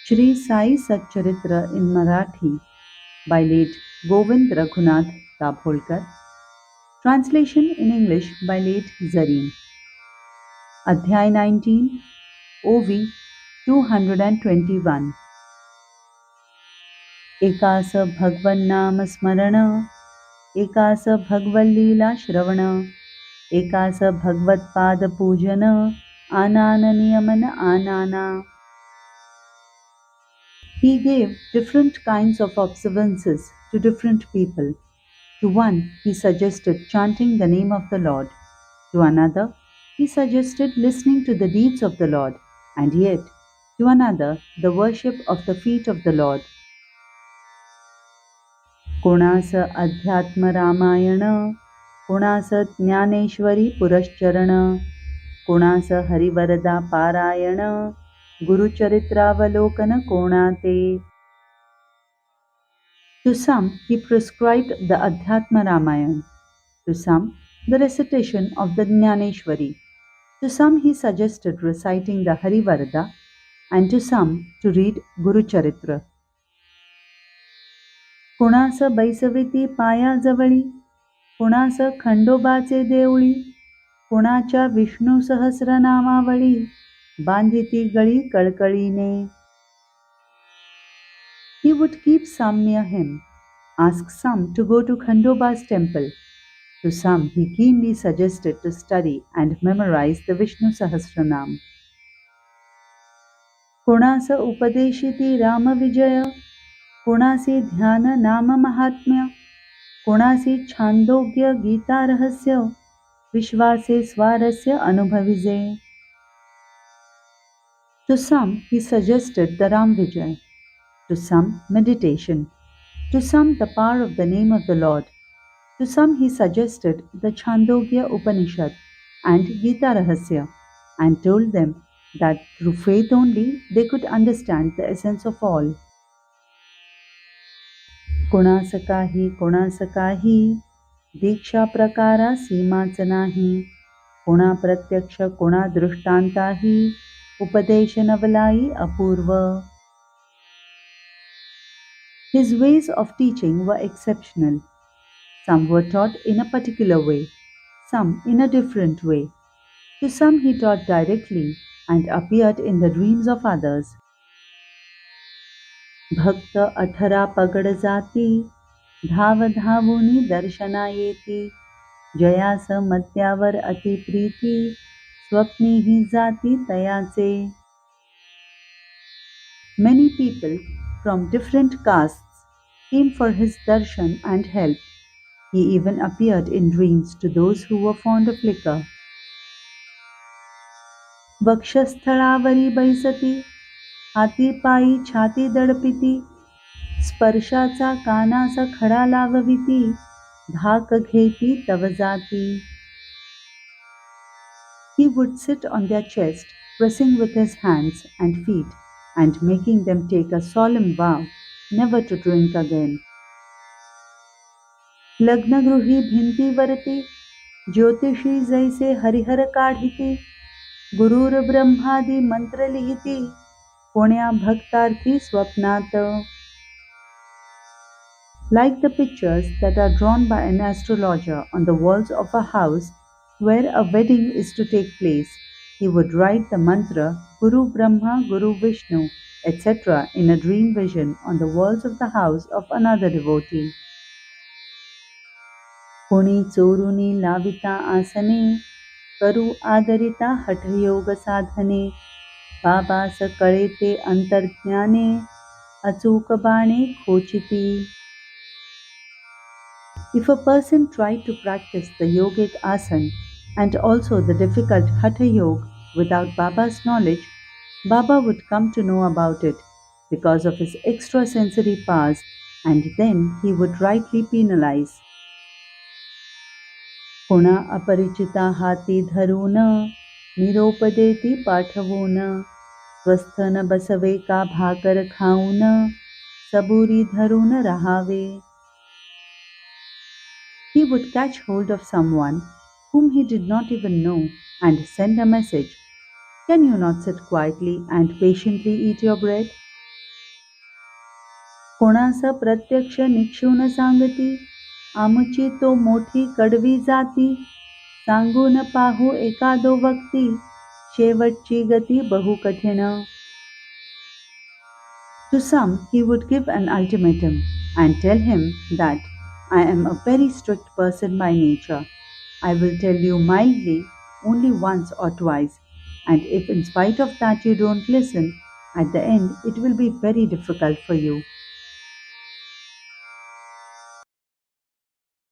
Shri Sai Satcharitra in Marathi by late Govind Raghunath Dabholkar. Translation in English by late Zareen. Adhyay 19, OV 221. एकास भगवन्नाम स्मरण, एकास भगवल्लीला श्रवण, एकास भगवत्पाद पूजन, आनान नियमन आनाना. He gave different kinds of observances to different people. To one, he suggested chanting the name of the Lord. To another, he suggested listening to the deeds of the Lord. And yet, to another, the worship of the feet of the Lord. कोणास अध्यात्म रामायण, कोणास ज्ञानेश्वरी पुरश्चरण, कोणास हरिवरदा पारायण, गुरुचरित्रावलोकन कोणाते. To some, he prescribed the Adhyatma Ramayana. To some, the recitation of the Jnaneshwari. To some, he suggested reciting the Harivarada, and to some, to read Guru Charitra. कोणास बैसविती पायाजवळी, कोणास खंडोबाचे देवळी, कोणाच्या Vishnu सहस्रनामावळी, बांधिती गळी कळकळीने. He would keep some near him, ask some to go to Khandoba's temple. To some, he keenly suggested to study and memorize the Vishnu Sahasranam. कोणास उपदेशिती रामविजय, कोणासी ध्यान नाम महात्म्य, कोणासी छांदोग्य गीता रहस्य, विश्वासे स्वारस्य अनुभविजे. To some, he suggested the Ram Vijay. To some, meditation. To some, the power of the name of the Lord. To some, he suggested the Chandogya Upanishad and Gita Rahasya, and told them that through faith only they could understand the essence of all. कोणास काही दीक्षा प्रकारा सीमाच नाही, कोणा प्रत्यक्ष कोणा दृष्टांताही, उपदेश नवलाई अपूर्व. His ways of teaching were exceptional. Some were taught in a particular way, some in a different way. To some he taught directly and appeared in the dreams of others. भक्त 18 पगड जाती, धाव धावुनी दर्शना येती, जयास मत्यावर अति प्रीती, स्वप्नी ही जाती तयाचे. Many people from different castes came for his darshan and help. He even appeared in dreams to those who were fond of liquor. वक्षस्थळावरी बैसती, हाती पायी छाती दडपिती, स्पर्शाचा कानास खडा लावविती, धाक घेती तव जाती. He would sit on their chest, pressing with his hands and feet, and making them take a solemn vow never to drink again. लग्नगृही भिंतीवरती, ज्योतिषी जैसे हरिहर काढिती, गुरुर ब्रह्मादी मंत्र लिहिती, कोण्या भक्तार्थी स्वप्नात. Like the pictures that are drawn by an astrologer on the walls of a house where a wedding is to take place, he would write the mantra Guru Brahma, Guru Vishnu, etc. in a dream vision on the walls of the house of another devotee. कोणी चोरुनी लाविता आसने, करू आदरिता हठयोग साधने, बाबास कळेते अंतर्ज्ञाने, अचूक बाणे खोचिती. If a person tried to practice the yogic asana and also the difficult Hatha Yoga without Baba's knowledge, Baba would come to know about it because of his extrasensory powers, and then he would rightly penalize. कोणा अपरिचिता हाती धरून, निरोप देती पाठवून, स्वस्थ न बसवे का भाकर खाऊन, सबुरी धरून राहावे. He would catch hold of someone whom he did not even know and send a message, "Can you not sit quietly and patiently eat your bread?" कोणास प्रत्यक्ष निक्षून सांगती, आमची तो मोठी कडवी जाती. सांगून पाहू एकादो वक्ती, शेवटची गती बहु कठीण. To some he would give an ultimatum and tell him that I am a very strict person by nature. I will tell you mildly only once or twice, and if in spite of that you don't listen, at the end it will be very difficult for you.